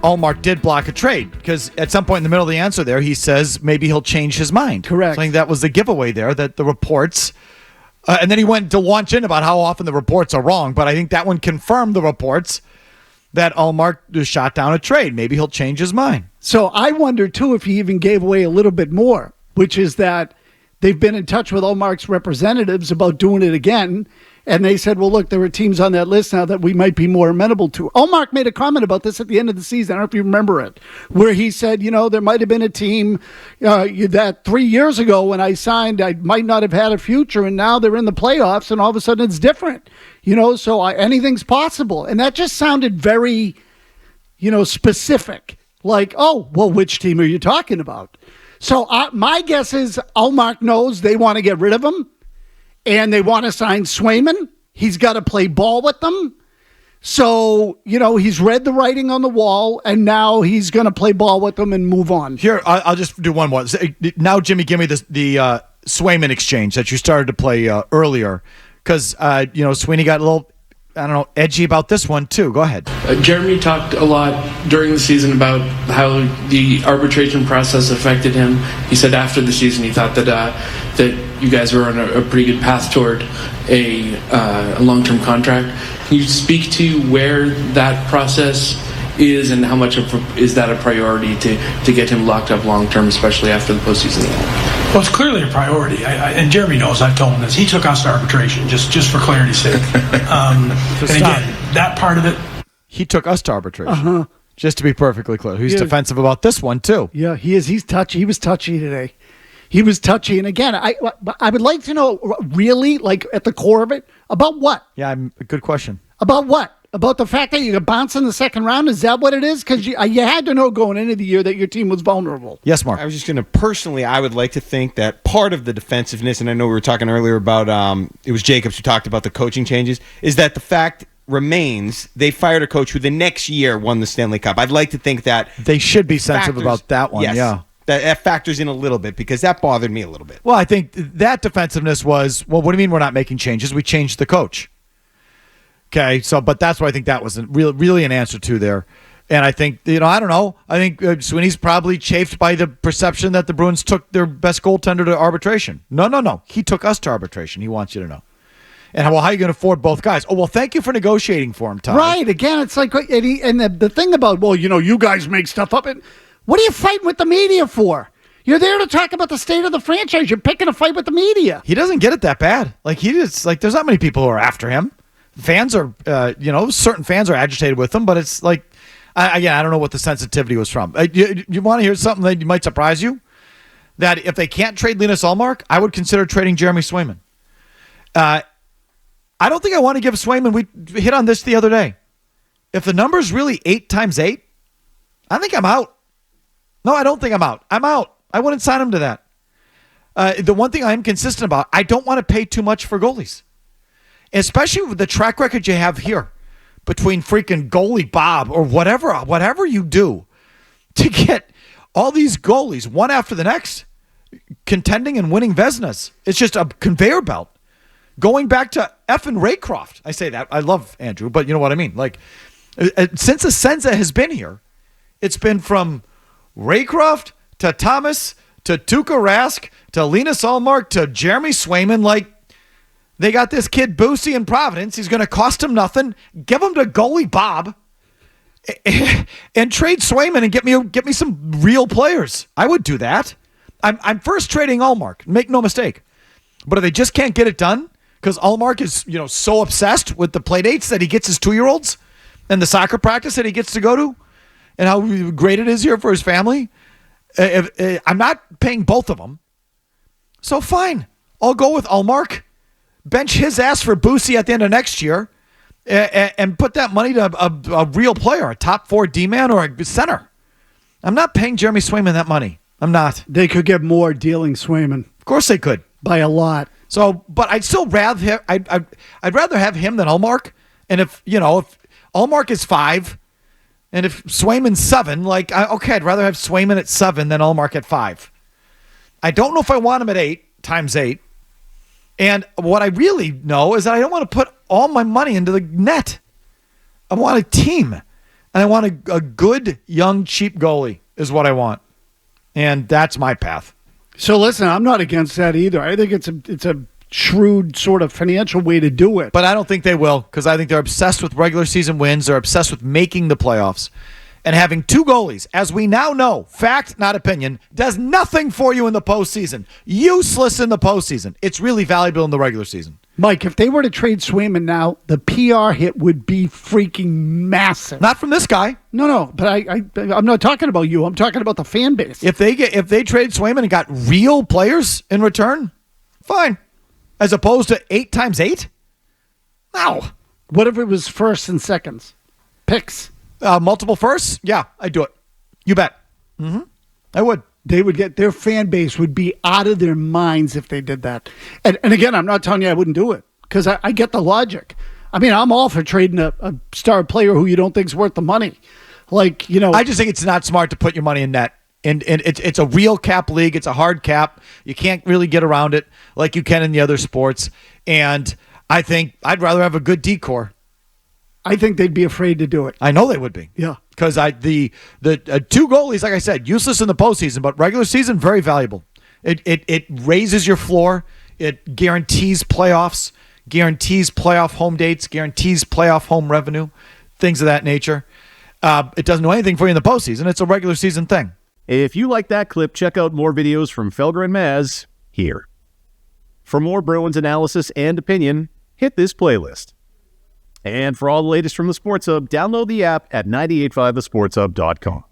Ullmark did block a trade because at some point in the middle of the answer there, he says maybe he'll change his mind. Correct. So I think that was the giveaway there, that the reports, and then he went to launch in about how often the reports are wrong, but I think that one confirmed the reports that Ullmark shot down a trade. Maybe he'll change his mind. So I wonder, too, if he even gave away a little bit more, which is that they've been in touch with Ullmark's representatives about doing it again. And they said, well, look, there are teams on that list now that we might be more amenable to. Ullmark made a comment about this at the end of the season. I don't know if you remember it, where he said, there might have been a team that 3 years ago when I signed, I might not have had a future, and now they're in the playoffs, and all of a sudden it's different. So anything's possible. And that just sounded very, specific. Like, oh, well, which team are you talking about? So my guess is Ullmark knows they want to get rid of him. And they want to sign Swayman. He's got to play ball with them. So, he's read the writing on the wall, and now he's going to play ball with them and move on. Here, I'll just do one more. Now, Jimmy, give me the Swayman exchange that you started to play earlier. Because, Sweeney got a little, edgy about this one, too. Go ahead. Jeremy talked a lot during the season about how the arbitration process affected him. He said after the season he thought that you guys were on a pretty good path toward a long-term contract. Can you speak to where that process is and how much is that a priority to get him locked up long-term, especially after the postseason? Well, it's clearly a priority, and Jeremy knows. I've told him this. He took us to arbitration, just for clarity's sake. And again, that part of it. He took us to arbitration, just to be perfectly clear. He's defensive about this one, too. Yeah, he is. He's touchy. He was touchy today. He was touchy. And again, I would like to know, really, like at the core of it, about what? Yeah, good question. About what? About the fact that you could bounce in the second round? Is that what it is? Because you had to know going into the year that your team was vulnerable. Yes, Mark. I was just going to, personally, I would like to think that part of the defensiveness, and I know we were talking earlier about, it was Jacobs who talked about the coaching changes, is that the fact remains they fired a coach who the next year won the Stanley Cup. I'd like to think that they should be sensitive about that one. Yes, yeah. That factors in a little bit because that bothered me a little bit. Well, I think that defensiveness was, well, what do you mean we're not making changes? We changed the coach. Okay, but that's what I think that was really an answer to there. And I think, I don't know. I think Sweeney's probably chafed by the perception that the Bruins took their best goaltender to arbitration. No. He took us to arbitration. He wants you to know. And how are you going to afford both guys? Oh, well, thank you for negotiating for him, Todd. Right. Again, it's like, and the thing about, you guys make stuff up. And what are you fighting with the media for? You're there to talk about the state of the franchise. You're picking a fight with the media. He doesn't get it that bad. There's not many people who are after him. Fans are, certain fans are agitated with him, but it's like, I don't know what the sensitivity was from. You want to hear something that might surprise you? That if they can't trade Linus Ullmark, I would consider trading Jeremy Swayman. I don't think I want to give Swayman, we hit on this the other day. If the number's really 8 times 8, I think I'm out. No, I don't think I'm out. I'm out. I wouldn't sign him to that. The one thing I am consistent about, I don't want to pay too much for goalies. Especially with the track record you have here between freaking goalie Bob or whatever you do to get all these goalies one after the next contending and winning Vezinas. It's just a conveyor belt going back to effing Raycroft. I say that. I love Andrew, but you know what I mean? Like, since Asenza has been here, it's been from Raycroft to Thomas to Tuukka Rask to Linus Ullmark to Jeremy Swayman. Like, they got this kid Boosie in Providence. He's going to cost him nothing. Give him to goalie Bob and trade Swayman and get me some real players. I would do that. I'm first trading Ullmark. Make no mistake. But if they just can't get it done because Ullmark is so obsessed with the play dates that he gets his 2-year-olds and the soccer practice that he gets to go to and how great it is here for his family, I'm not paying both of them. So fine. I'll go with Ullmark. Bench his ass for Boosie at the end of next year and put that money to a real player, a top 4 D-man or a center. I'm not paying Jeremy Swayman that money. I'm not. They could get more dealing Swayman. Of course they could. By a lot. So, but I'd still rather I'd rather have him than Ullmark. And if Ullmark is 5 and if Swayman's 7, I'd rather have Swayman at 7 than Ullmark at 5. I don't know if I want him at 8 times 8. And what I really know is that I don't want to put all my money into the net. I want a team. And I want a good, young, cheap goalie is what I want. And that's my path. So listen, I'm not against that either. I think it's a shrewd sort of financial way to do it. But I don't think they will, because I think they're obsessed with regular season wins. They're obsessed with making the playoffs. And having two goalies, as we now know, fact, not opinion, does nothing for you in the postseason. Useless in the postseason. It's really valuable in the regular season. Mike, if they were to trade Swayman now, the PR hit would be freaking massive. Not from this guy. No, but I'm not talking about you. I'm talking about the fan base. If they trade Swayman and got real players in return, fine. As opposed to 8 times 8? No. What if it was firsts and seconds? Picks. Multiple firsts? Yeah, I'd do it. You bet. I would. They would get, their fan base would be out of their minds if they did that. And again, I'm not telling you I wouldn't do it, because I get the logic. I mean, I'm all for trading a star player who you don't think's worth the money. Like, you know. I just think it's not smart to put your money in net. And it's a real cap league. It's a hard cap. You can't really get around it like you can in the other sports. And I think I'd rather have a good decor. I think they'd be afraid to do it. I know they would be. Yeah. Because the two goalies, like I said, useless in the postseason, but regular season, very valuable. It raises your floor. It guarantees playoffs, guarantees playoff home dates, guarantees playoff home revenue, things of that nature. It doesn't do anything for you in the postseason. It's a regular season thing. If you like that clip, check out more videos from Felger and Mazz here. For more Bruins analysis and opinion, hit this playlist. And for all the latest from the Sports Hub, download the app at 985thesportshub.com.